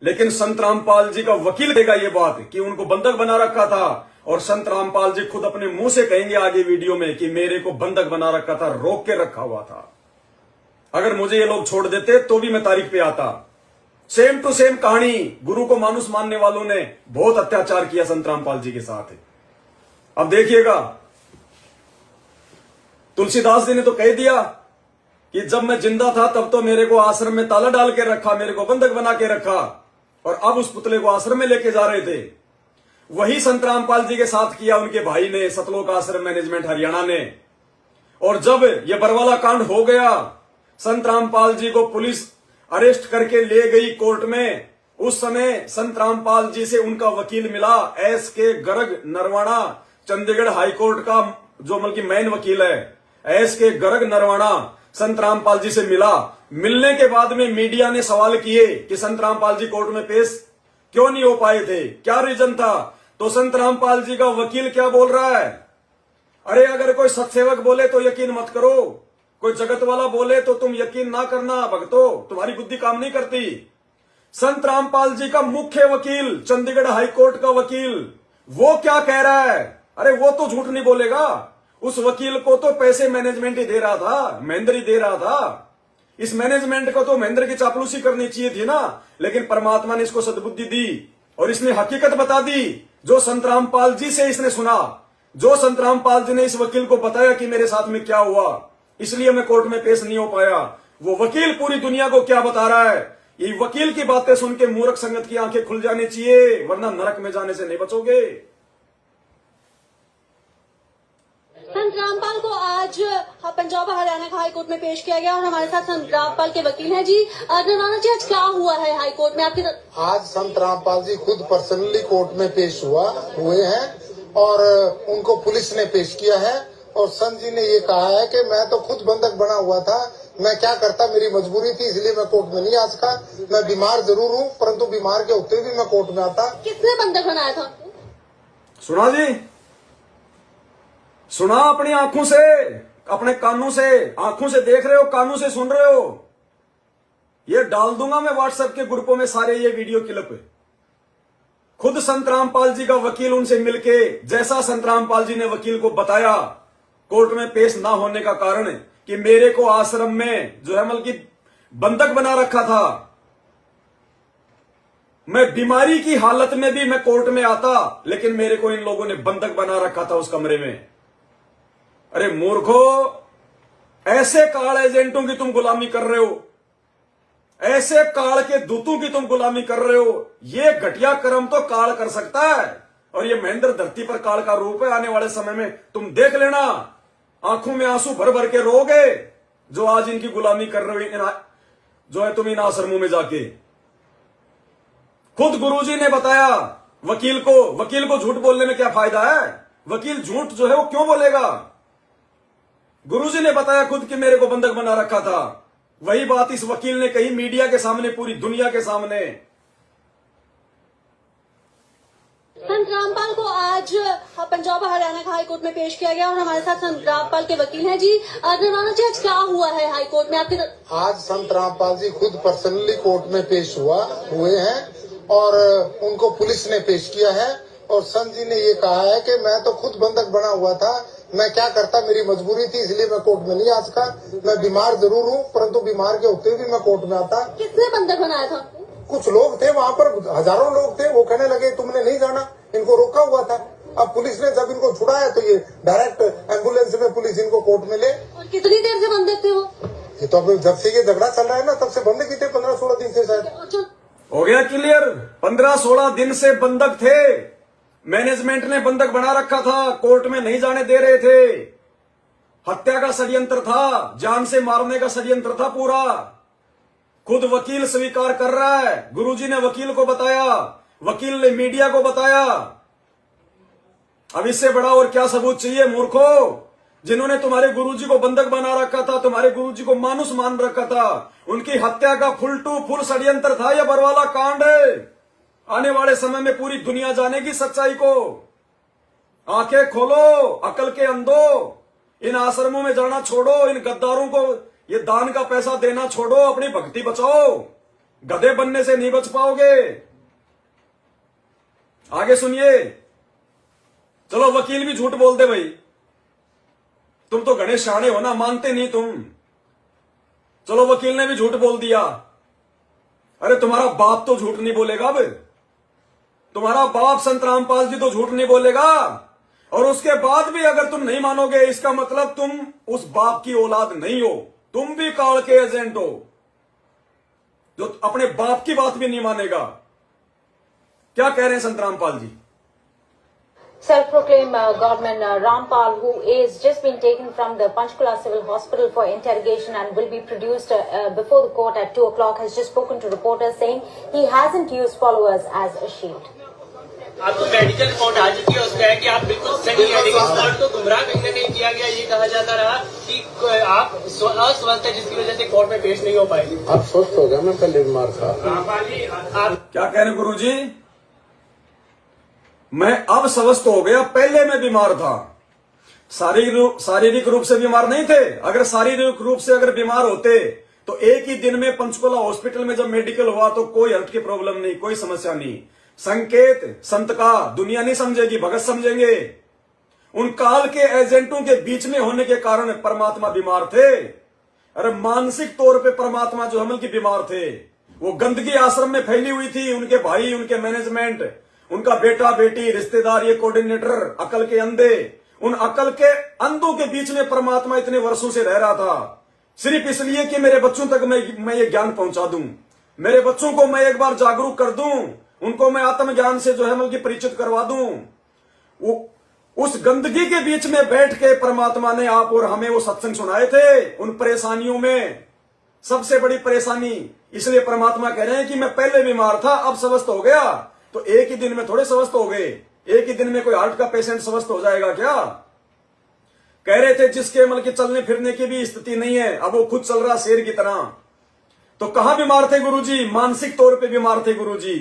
लेकिन संत रामपाल जी का वकील कहेगा ये बात कि उनको बंधक बना रखा था, और संत रामपाल जी खुद अपने मुंह से कहेंगे आगे वीडियो में कि मेरे को बंधक बना रखा था, रोक के रखा हुआ था। अगर मुझे ये लोग छोड़ देते तो भी मैं तारीख पे आता। सेम टू सेम कहानी, गुरु को मानुस मानने वालों ने बहुत अत्याचार किया संत रामपाल जी के साथ। अब देखिएगा, तुलसीदास जी ने तो कह दिया कि जब मैं जिंदा था तब तो मेरे को आश्रम में ताला डाल के रखा, मेरे को बंधक बना के रखा, और अब उस पुतले को आश्रम में लेके जा रहे थे। वही संत रामपाल जी के साथ किया उनके भाई ने, सतलोक आश्रम मैनेजमेंट हरियाणा ने। और जब ये बरवाला कांड हो गया, संत रामपाल जी को पुलिस अरेस्ट करके ले गई कोर्ट में। उस समय संत रामपाल जी से उनका वकील मिला, एस.के. गर्ग नरवाणा, चंडीगढ़ हाईकोर्ट का जो मतलब मेन वकील है, एस.के. गर्ग नरवाणा संत रामपाल जी से मिला। मिलने के बाद में मीडिया ने सवाल किए कि संत रामपाल जी कोर्ट में पेश क्यों नहीं हो पाए थे, क्या रीजन था? तो संत रामपाल जी का वकील क्या बोल रहा है, अरे अगर कोई सत्सेवक बोले तो यकीन मत करो, कोई जगत वाला बोले तो तुम यकीन ना करना भक्तो, तुम्हारी बुद्धि काम नहीं करती। संत रामपाल जी का मुख्य वकील, चंडीगढ़ हाईकोर्ट का वकील, वो क्या कह रहा है? अरे वो तो झूठ नहीं बोलेगा, उस वकील को तो पैसे मैनेजमेंट ही दे रहा था, महेंद्र ही दे रहा था। इस मैनेजमेंट को तो महेंद्र की चापलूसी करनी चाहिए थी ना, लेकिन परमात्मा ने इसको सद्बुद्धि दी और इसने हकीकत बता दी जो संत रामपाल जी से इसने सुना, जो संत रामपाल जी ने इस वकील को बताया कि मेरे साथ में क्या हुआ, इसलिए मैं कोर्ट में पेश नहीं हो पाया। वो वकील पूरी दुनिया को क्या बता रहा है? ये वकील की बातें सुन के मूर्ख संगत की आंखें खुल जानी चाहिए, वरना नरक में जाने से नहीं बचोगे। संत रामपाल को आज पंजाब और हरियाणा का हाईकोर्ट में पेश किया गया और हमारे साथ संत रामपाल के वकील हैं जी। नरवाना जी, आज क्या हुआ है हाईकोर्ट में आपके? आज संत रामपाल जी खुद पर्सनली कोर्ट में पेश हुए हैं और उनको पुलिस ने पेश किया है। और संत जी ने ये कहा है कि मैं तो खुद बंधक बना हुआ था, मैं क्या करता, मेरी मजबूरी थी, इसलिए मैं कोर्ट में नहीं आ सका। मैं बीमार जरूर हूँ, परंतु बीमार के होते भी मैं कोर्ट में आता। किसने बंधक बनाया था? सुना जी, सुना अपनी आंखों से, अपने कानों से, आंखों से देख रहे हो, कानों से सुन रहे हो। ये डाल दूंगा मैं व्हाट्सएप के ग्रुपों में सारे ये वीडियो क्लिप। खुद संत रामपाल जी का वकील उनसे मिलके, जैसा संत रामपाल जी ने वकील को बताया कोर्ट में पेश ना होने का कारण कि मेरे को आश्रम में जो है मतलब की बंधक बना रखा था, मैं बीमारी की हालत में भी मैं कोर्ट में आता, लेकिन मेरे को इन लोगों ने बंधक बना रखा था उस कमरे में। अरे मूर्खो, ऐसे काल एजेंटों की तुम गुलामी कर रहे हो, ऐसे काल के दूतों की तुम गुलामी कर रहे हो। ये घटिया कर्म तो काल कर सकता है, और ये महेंद्र धरती पर काल का रूप है। आने वाले समय में तुम देख लेना, आंखों में आंसू भर भर के रोगे जो आज इनकी गुलामी कर रहे हो, जो है तुम इन आश्रमों में जाके। खुद गुरुजी ने बताया वकील को झूठ बोलने में क्या फायदा है? वकील झूठ जो है वो क्यों बोलेगा? गुरुजी ने बताया खुद कि मेरे को बंधक बना रखा था। वही बात इस वकील ने कही मीडिया के सामने, पूरी दुनिया के सामने। संत रामपाल को आज पंजाब और हरियाणा का हाईकोर्ट में पेश किया गया और हमारे साथ संत रामपाल के वकील हैं जी। नरवाना जी, आज क्या हुआ है हाईकोर्ट में आपके? आज संत रामपाल जी खुद पर्सनली कोर्ट में पेश हुए हैं और उनको पुलिस ने पेश किया है। और संत जी ने ये कहा है कि मैं तो खुद बंधक बना हुआ था, मैं क्या करता, मेरी मजबूरी थी, इसलिए मैं कोर्ट में नहीं आ सका। मैं बीमार जरूर हूँ, परंतु बीमार के होते भी मैं कोर्ट में आता। किसने बंधक बनाया था? कुछ लोग थे वहाँ पर, हजारों लोग थे, वो कहने लगे तुमने नहीं जाना, इनको रोका हुआ था। अब पुलिस ने जब इनको छुड़ाया तो ये डायरेक्ट एम्बुलेंस में पुलिस इनको कोर्ट में ले। और कितनी देर से बंधक थे वो? ये तो अब जब से ये झगड़ा चल रहा है ना, तब से बंधक ही थे, 15-16 दिन से शायद। हो गया क्लियर, 15-16 दिन से बंधक थे। मैनेजमेंट ने बंधक बना रखा था, कोर्ट में नहीं जाने दे रहे थे। हत्या का षड्यंत्र था, जान से मारने का षड्यंत्र था पूरा। खुद वकील स्वीकार कर रहा है, गुरुजी ने वकील को बताया, वकील ने मीडिया को बताया। अब इससे बड़ा और क्या सबूत चाहिए मूर्खों? जिन्होंने तुम्हारे गुरुजी को बंधक बना रखा था, तुम्हारे गुरुजी को मानुस मान रखा था, उनकी हत्या का फुल टू फुल षड्यंत्र था यह बरवाला कांड। आने वाले समय में पूरी दुनिया जानेगी सच्चाई को। आंखें खोलो, अकल के अंधो, इन आश्रमों में जाना छोड़ो, इन गद्दारों को ये दान का पैसा देना छोड़ो, अपनी भक्ति बचाओ। गधे बनने से नहीं बच पाओगे। आगे सुनिए। चलो वकील भी झूठ बोलते भाई, तुम तो घने शाणे हो ना, मानते नहीं तुम। चलो वकील ने भी झूठ बोल दिया। अरे तुम्हारा बाप तो झूठ नहीं बोलेगा। अब तुम्हारा बाप संत रामपाल जी तो झूठ नहीं बोलेगा। और उसके बाद भी अगर तुम नहीं मानोगे, इसका मतलब तुम उस बाप की औलाद नहीं हो, तुम भी काल के एजेंट हो जो अपने बाप की बात भी नहीं मानेगा। क्या कह रहे हैं संत Rampal ji? Self-proclaimed Godman Rampal, who is just been taken from the Panchkula Civil Hospital for interrogation and will be produced before the court at 2 o'clock, has just spoken to reporters saying he hasn't used followers as a shield. आपको medical report आ चुकी है, उसमें है कि आप बिल्कुल सही है, लेकिन कोर्ट को गुमराह करने नहीं किया गया। ये कहा जाता रहा कि आप अस्वस्थ है, जिसकी वजह से कोर्ट में पेश नहीं हो पाएगी। आप स्वस्थ हो गए? मैं पहले बीमार था। आप क्या कह रहे हैं गुरुजी? मैं अब स्वस्थ हो गया, पहले मैं बीमार था। शारीरिक रूप से बीमार नहीं थे। अगर शारीरिक रूप से अगर बीमार होते तो एक ही दिन में पंचकुला हॉस्पिटल में जब मेडिकल हुआ तो कोई हार्ट की प्रॉब्लम नहीं, कोई समस्या नहीं। संकेत संत का दुनिया नहीं समझेगी, भगत समझेंगे। उन काल के एजेंटों के बीच में होने के कारण परमात्मा बीमार थे। अरे मानसिक तौर पे परमात्मा जो हमल की बीमार थे। वो गंदगी आश्रम में फैली हुई थी। उनके भाई, उनके मैनेजमेंट, उनका बेटा बेटी, रिश्तेदार, ये कोऑर्डिनेटर, अकल के अंधे, उन अकल के अंधों के बीच में परमात्मा इतने वर्षों से रह रहा था, सिर्फ इसलिए कि मेरे बच्चों तक मैं ये ज्ञान पहुंचा दूं, मेरे बच्चों को मैं एक बार जागरूक कर दूं, उनको मैं आत्म ज्ञान से जो है मतलब परिचित करवा दूं। उस गंदगी के बीच में बैठ के परमात्मा ने आप और हमें वो सत्संग सुनाए थे। उन परेशानियों में सबसे बड़ी परेशानी, इसलिए परमात्मा कह रहे हैं कि मैं पहले बीमार था, अब स्वस्थ हो गया। तो एक ही दिन में थोड़े स्वस्थ हो गए। एक ही दिन में कोई हार्ट का पेशेंट स्वस्थ हो जाएगा क्या? कह रहे थे जिसके मतलब चलने फिरने की भी स्थिति नहीं है, अब वो खुद चल रहा शेर की तरह। तो कहां बीमार थे गुरुजी? मानसिक तौर पे बीमार थे गुरुजी।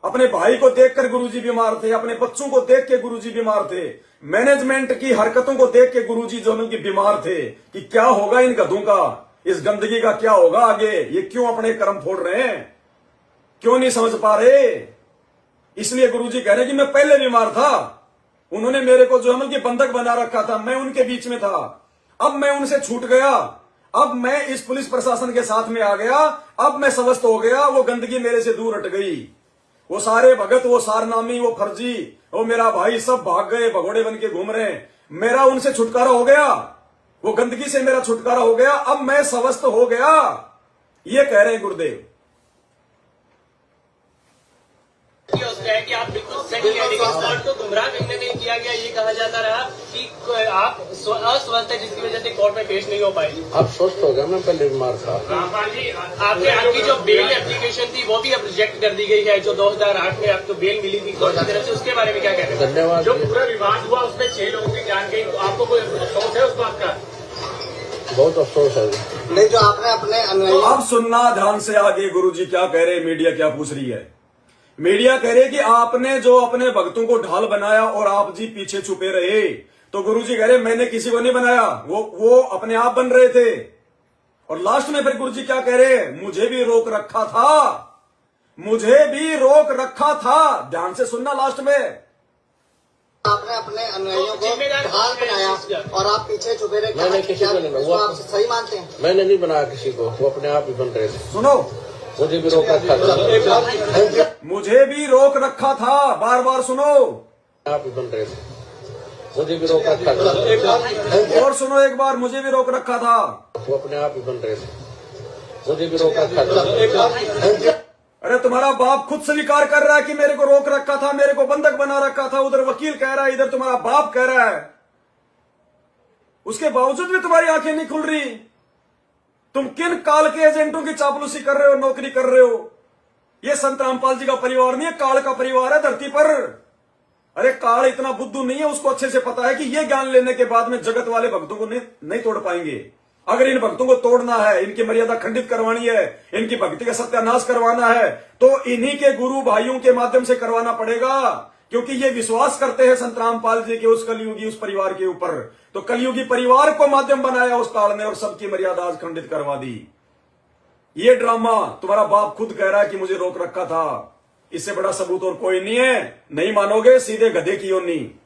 अपने भाई को देखकर गुरुजी बीमार थे, अपने बच्चों को देख के गुरुजी बीमार थे, मैनेजमेंट की हरकतों को देख के गुरुजी जो उनकी बीमार थे कि क्या होगा इन गधों का, इस गंदगी का क्या होगा आगे, ये क्यों अपने कर्म फोड़ रहे हैं, क्यों नहीं समझ पा रहे। इसलिए गुरुजी कह रहे हैं कि मैं पहले बीमार था, उन्होंने मेरे को जो है कि बंधक बना रखा था, मैं उनके बीच में था, अब मैं उनसे छूट गया, अब मैं इस पुलिस प्रशासन के साथ में आ गया, अब मैं स्वस्थ हो गया, वो गंदगी मेरे से दूर हट गई। वो सारे भगत, वो सारनामी, वो फर्जी, वो मेरा भाई सब भाग गए, भगोड़े बन के घूम रहे हैं, मेरा उनसे छुटकारा हो गया, वो गंदगी से मेरा छुटकारा हो गया, अब मैं स्वस्थ हो गया। ये कह रहे हैं गुरुदेव। उसमें है कि आप बिल्कुल सही है, लेकिन कोर्ट को गुमराह करने नहीं किया गया। ये कहा जाता रहा कि आप अस्वस्थ है, जिसकी वजह से कोर्ट में पेश नहीं हो पाएगी। आप स्वस्थ हो गए? मैं पहले बीमार था। आपके आपकी जो बेल एप्लीकेशन थी वो भी अब रिजेक्ट कर दी गई है, जो 2008 में आपको बेल मिली थी कोर्ट की तरफ से, उसके बारे में क्या कहते हैं? धन्यवाद। जो पूरा विवाद हुआ उसमें 6 लोगों की जान गई, तो आपको कोई अफसोस है उस बात का? बहुत अफसोस है। नहीं, जो आपने अपने तो अब सुनना ध्यान से आगे गुरुजी क्या कह रहे हैं, मीडिया क्या पूछ रही है। मीडिया कह रही है कि आपने जो अपने भक्तों को ढाल बनाया और आप जी पीछे छुपे रहे। तो गुरुजी कह रहे मैंने किसी को नहीं बनाया, वो अपने आप बन रहे थे। और लास्ट में फिर गुरुजी क्या कह रहे हैं, मुझे भी रोक रखा था, मुझे भी रोक रखा था। ध्यान से सुनना लास्ट में। आपने अपने अनुयायियों को ढाल बनाया और आप पीछे छुपे रहे। मैंने किसी को नहीं बनाया। आप सही मानते हैं? मैंने नहीं बनाया किसी को, वो अपने आप ही बन रहे थे। सुनो, मुझे भी रोक रखा था। मुझे भी रोक रखा था, बार बार सुनो, आप ही बन रहे थे। मुझे भी रोक रखा था। और सुनो एक बार, मुझे भी रोक रखा था। वो अपने आप ही बन रहे थे। मुझे भी रोक रखा था। अरे तुम्हारा बाप खुद स्वीकार कर रहा है कि मेरे को रोक रखा था, मेरे को बंधक बना रखा था। उधर वकील कह रहा है, इधर तुम्हारा बाप कह रहा है। उसके बावजूद भी तुम्हारी आंखें नहीं खुल रही। तुम किन काल के एजेंटों की चापलूसी कर रहे हो, नौकरी कर रहे हो। ये संत रामपाल जी का परिवार नहीं है, काल का परिवार है धरती पर। अरे काल इतना बुद्धू नहीं है, उसको अच्छे से पता है कि ये ज्ञान लेने के बाद में जगत वाले भक्तों को नहीं तोड़ पाएंगे। अगर इन भक्तों को तोड़ना है, इनकी मर्यादा खंडित करवानी है, इनकी भक्ति का सत्यानाश करवाना है, तो इन्हीं के गुरु भाइयों के माध्यम से करवाना पड़ेगा। क्योंकि ये विश्वास करते हैं संत रामपाल जी के उस कलयुगी उस परिवार के ऊपर। तो कलयुगी परिवार को माध्यम बनाया उस काल ने और सबकी मर्यादा आज खंडित करवा दी। ये ड्रामा तुम्हारा बाप खुद कह रहा है कि मुझे रोक रखा था। इससे बड़ा सबूत और कोई नहीं है। नहीं मानोगे, सीधे गधे की योनी।